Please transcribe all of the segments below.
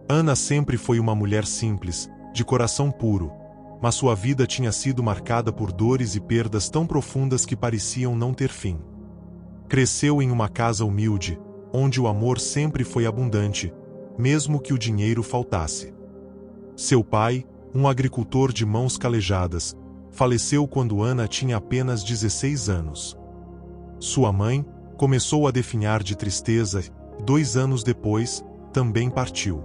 Ana sempre foi uma mulher simples, de coração puro, mas sua vida tinha sido marcada por dores e perdas tão profundas que pareciam não ter fim. Cresceu em uma casa humilde, onde o amor sempre foi abundante, mesmo que o dinheiro faltasse. Seu pai, um agricultor de mãos calejadas, faleceu quando Ana tinha apenas 16 anos. Sua mãe começou a definhar de tristeza e, 2 anos depois, também partiu.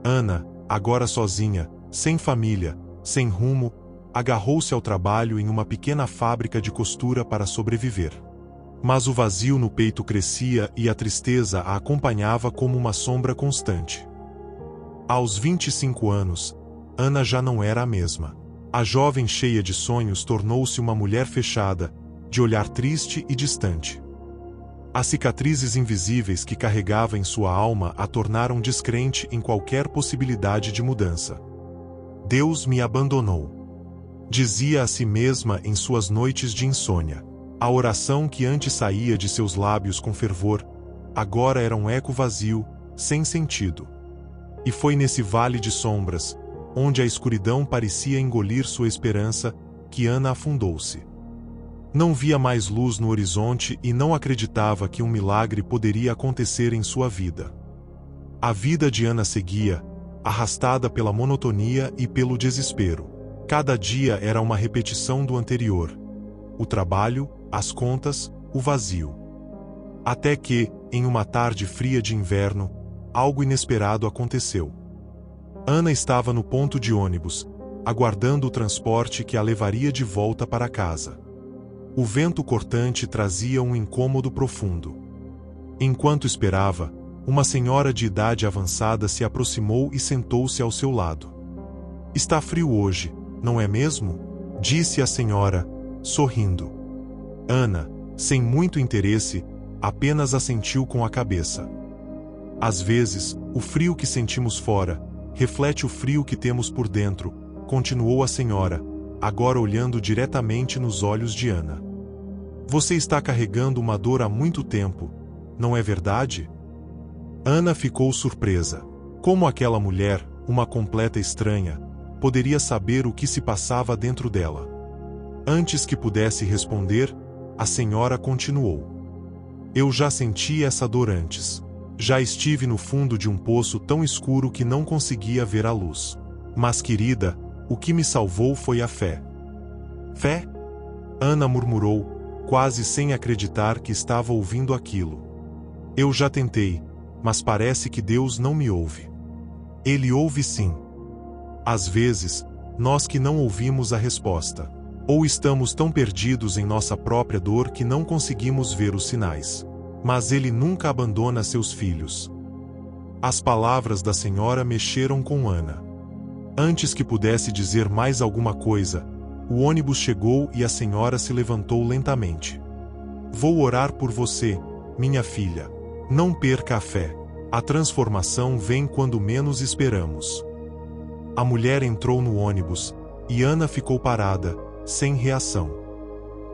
Ana, agora sozinha, sem família, sem rumo, agarrou-se ao trabalho em uma pequena fábrica de costura para sobreviver. Mas o vazio no peito crescia e a tristeza a acompanhava como uma sombra constante. Aos 25 anos, Ana já não era a mesma. A jovem cheia de sonhos tornou-se uma mulher fechada, de olhar triste e distante. As cicatrizes invisíveis que carregava em sua alma a tornaram descrente em qualquer possibilidade de mudança. Deus me abandonou. Dizia a si mesma em suas noites de insônia. A oração que antes saía de seus lábios com fervor, agora era um eco vazio, sem sentido. E foi nesse vale de sombras, onde a escuridão parecia engolir sua esperança, que Ana afundou-se. Não via mais luz no horizonte e não acreditava que um milagre poderia acontecer em sua vida. A vida de Ana seguia, arrastada pela monotonia e pelo desespero. Cada dia era uma repetição do anterior. O trabalho, as contas, o vazio. Até que, em uma tarde fria de inverno, algo inesperado aconteceu. Ana estava no ponto de ônibus, aguardando o transporte que a levaria de volta para casa. O vento cortante trazia um incômodo profundo. Enquanto esperava, uma senhora de idade avançada se aproximou e sentou-se ao seu lado. "Está frio hoje, não é mesmo?" disse a senhora, sorrindo. Ana, sem muito interesse, apenas assentiu com a cabeça. Às vezes, o frio que sentimos fora reflete o frio que temos por dentro, continuou a senhora, agora olhando diretamente nos olhos de Ana. Você está carregando uma dor há muito tempo, não é verdade? Ana ficou surpresa. Como aquela mulher, uma completa estranha, poderia saber o que se passava dentro dela? Antes que pudesse responder, a senhora continuou. Eu já senti essa dor antes. Já estive no fundo de um poço tão escuro que não conseguia ver a luz. Mas, querida, o que me salvou foi a fé. Fé? Ana murmurou, quase sem acreditar que estava ouvindo aquilo. Eu já tentei, mas parece que Deus não me ouve. Ele ouve sim. Às vezes, nós que não ouvimos a resposta. Ou estamos tão perdidos em nossa própria dor que não conseguimos ver os sinais. Mas Ele nunca abandona seus filhos. As palavras da senhora mexeram com Ana. Antes que pudesse dizer mais alguma coisa, o ônibus chegou e a senhora se levantou lentamente. Vou orar por você, minha filha. Não perca a fé. A transformação vem quando menos esperamos. A mulher entrou no ônibus, e Ana ficou parada, sem reação.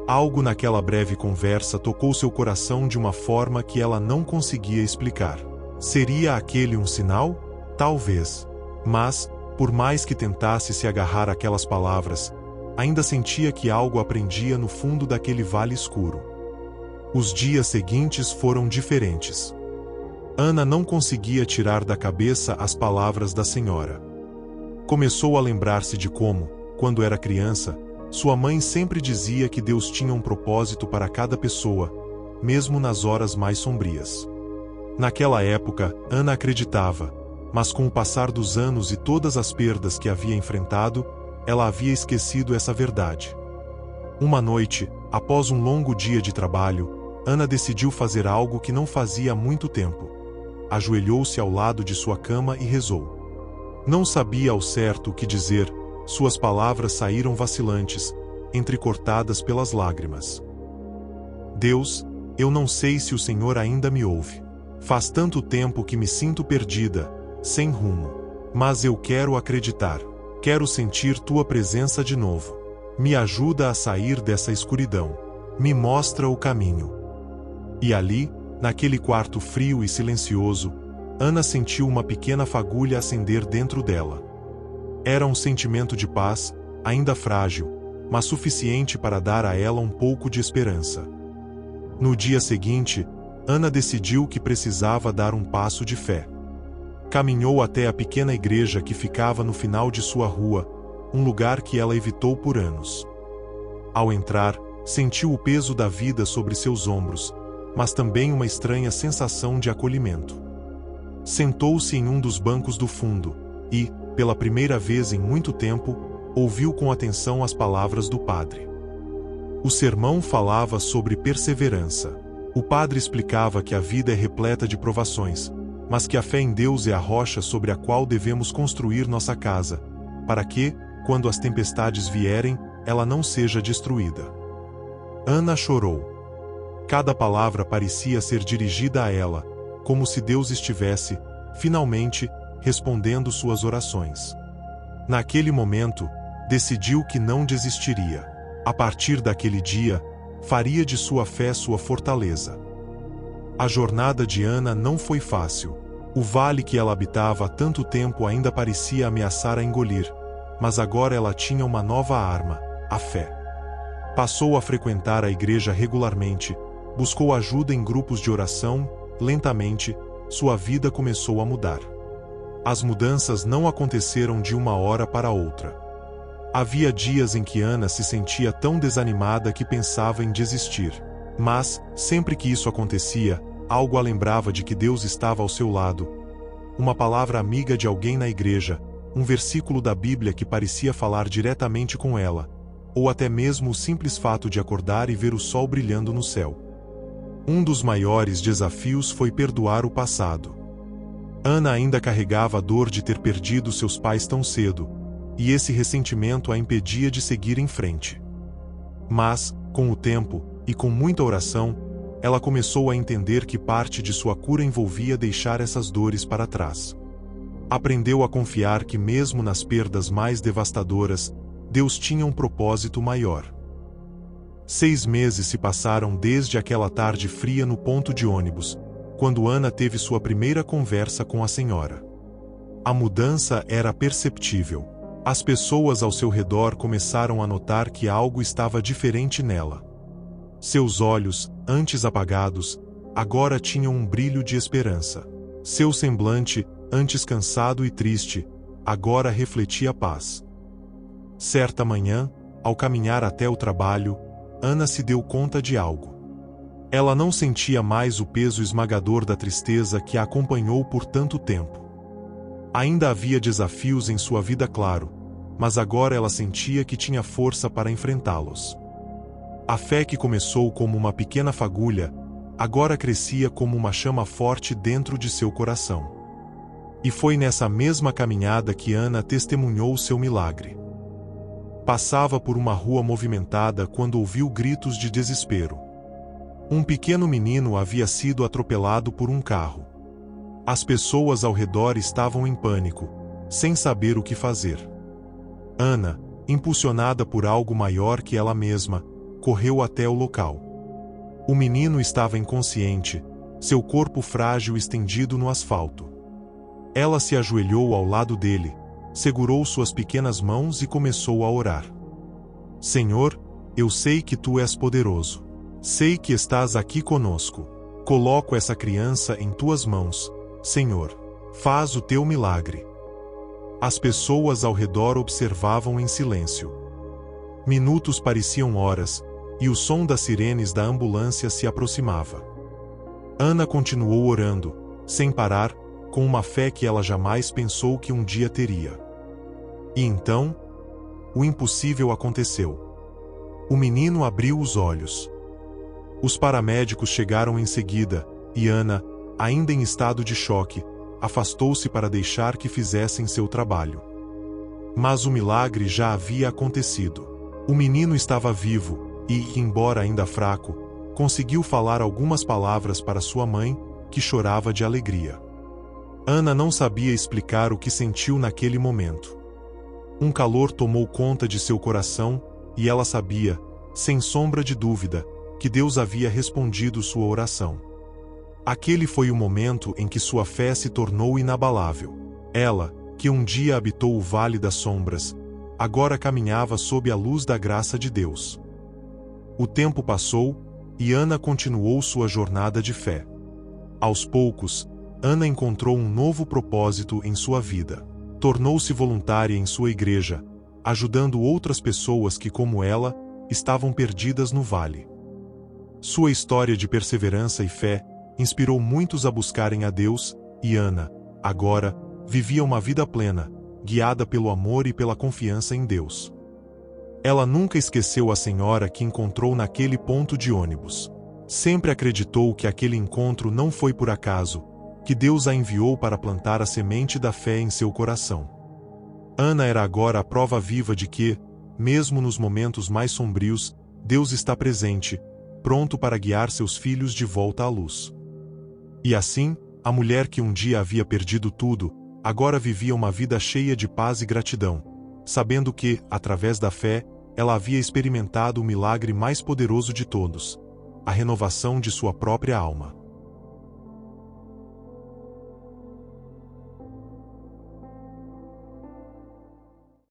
Algo naquela breve conversa tocou seu coração de uma forma que ela não conseguia explicar. Seria aquele um sinal? Talvez. Mas, por mais que tentasse se agarrar àquelas palavras, ainda sentia que algo a prendia no fundo daquele vale escuro. Os dias seguintes foram diferentes. Ana não conseguia tirar da cabeça as palavras da senhora. Começou a lembrar-se de como, quando era criança, sua mãe sempre dizia que Deus tinha um propósito para cada pessoa, mesmo nas horas mais sombrias. Naquela época, Ana acreditava, mas com o passar dos anos e todas as perdas que havia enfrentado, ela havia esquecido essa verdade. Uma noite, após um longo dia de trabalho, Ana decidiu fazer algo que não fazia há muito tempo. Ajoelhou-se ao lado de sua cama e rezou. Não sabia ao certo o que dizer, suas palavras saíram vacilantes, entrecortadas pelas lágrimas. Deus, eu não sei se o Senhor ainda me ouve. Faz tanto tempo que me sinto perdida, sem rumo. Mas eu quero acreditar. Quero sentir tua presença de novo. Me ajuda a sair dessa escuridão. Me mostra o caminho. E ali, naquele quarto frio e silencioso, Ana sentiu uma pequena fagulha acender dentro dela. Era um sentimento de paz, ainda frágil, mas suficiente para dar a ela um pouco de esperança. No dia seguinte, Ana decidiu que precisava dar um passo de fé. Caminhou até a pequena igreja que ficava no final de sua rua, um lugar que ela evitou por anos. Ao entrar, sentiu o peso da vida sobre seus ombros, mas também uma estranha sensação de acolhimento. Sentou-se em um dos bancos do fundo e, pela primeira vez em muito tempo, ouviu com atenção as palavras do padre. O sermão falava sobre perseverança. O padre explicava que a vida é repleta de provações, mas que a fé em Deus é a rocha sobre a qual devemos construir nossa casa, para que, quando as tempestades vierem, ela não seja destruída. Ana chorou. Cada palavra parecia ser dirigida a ela, como se Deus estivesse, finalmente, respondendo suas orações. Naquele momento, decidiu que não desistiria. A partir daquele dia, faria de sua fé sua fortaleza. A jornada de Ana não foi fácil. O vale que ela habitava há tanto tempo ainda parecia ameaçar a engolir, mas agora ela tinha uma nova arma, a fé. Passou a frequentar a igreja regularmente, buscou ajuda em grupos de oração. Lentamente, sua vida começou a mudar. As mudanças não aconteceram de uma hora para outra. Havia dias em que Ana se sentia tão desanimada que pensava em desistir. Mas, sempre que isso acontecia, algo a lembrava de que Deus estava ao seu lado. Uma palavra amiga de alguém na igreja, um versículo da Bíblia que parecia falar diretamente com ela, ou até mesmo o simples fato de acordar e ver o sol brilhando no céu. Um dos maiores desafios foi perdoar o passado. Ana ainda carregava a dor de ter perdido seus pais tão cedo, e esse ressentimento a impedia de seguir em frente. Mas, com o tempo, e com muita oração, ela começou a entender que parte de sua cura envolvia deixar essas dores para trás. Aprendeu a confiar que mesmo nas perdas mais devastadoras, Deus tinha um propósito maior. 6 meses se passaram desde aquela tarde fria no ponto de ônibus, quando Ana teve sua primeira conversa com a senhora. A mudança era perceptível. As pessoas ao seu redor começaram a notar que algo estava diferente nela. Seus olhos, antes apagados, agora tinham um brilho de esperança. Seu semblante, antes cansado e triste, agora refletia paz. Certa manhã, ao caminhar até o trabalho, Ana se deu conta de algo. Ela não sentia mais o peso esmagador da tristeza que a acompanhou por tanto tempo. Ainda havia desafios em sua vida, claro, mas agora ela sentia que tinha força para enfrentá-los. A fé que começou como uma pequena fagulha, agora crescia como uma chama forte dentro de seu coração. E foi nessa mesma caminhada que Ana testemunhou seu milagre. Passava por uma rua movimentada quando ouviu gritos de desespero. Um pequeno menino havia sido atropelado por um carro. As pessoas ao redor estavam em pânico, sem saber o que fazer. Ana, impulsionada por algo maior que ela mesma, correu até o local. O menino estava inconsciente, seu corpo frágil estendido no asfalto. Ela se ajoelhou ao lado dele, segurou suas pequenas mãos e começou a orar. Senhor, eu sei que tu és poderoso. Sei que estás aqui conosco. Coloco essa criança em tuas mãos, Senhor. Faz o teu milagre. As pessoas ao redor observavam em silêncio. Minutos pareciam horas, e o som das sirenes da ambulância se aproximava. Ana continuou orando, sem parar, com uma fé que ela jamais pensou que um dia teria. E então, o impossível aconteceu. O menino abriu os olhos. Os paramédicos chegaram em seguida, e Ana, ainda em estado de choque, afastou-se para deixar que fizessem seu trabalho. Mas o milagre já havia acontecido. O menino estava vivo, e, embora ainda fraco, conseguiu falar algumas palavras para sua mãe, que chorava de alegria. Ana não sabia explicar o que sentiu naquele momento. Um calor tomou conta de seu coração, e ela sabia, sem sombra de dúvida, que Deus havia respondido sua oração. Aquele foi o momento em que sua fé se tornou inabalável. Ela, que um dia habitou o Vale das Sombras, agora caminhava sob a luz da graça de Deus. O tempo passou, e Ana continuou sua jornada de fé. Aos poucos, Ana encontrou um novo propósito em sua vida. Tornou-se voluntária em sua igreja, ajudando outras pessoas que, como ela, estavam perdidas no vale. Sua história de perseverança e fé inspirou muitos a buscarem a Deus, e Ana, agora, vivia uma vida plena, guiada pelo amor e pela confiança em Deus. Ela nunca esqueceu a senhora que encontrou naquele ponto de ônibus. Sempre acreditou que aquele encontro não foi por acaso, que Deus a enviou para plantar a semente da fé em seu coração. Ana era agora a prova viva de que, mesmo nos momentos mais sombrios, Deus está presente, pronto para guiar seus filhos de volta à luz. E assim, a mulher que um dia havia perdido tudo, agora vivia uma vida cheia de paz e gratidão, sabendo que, através da fé, ela havia experimentado o milagre mais poderoso de todos, a renovação de sua própria alma.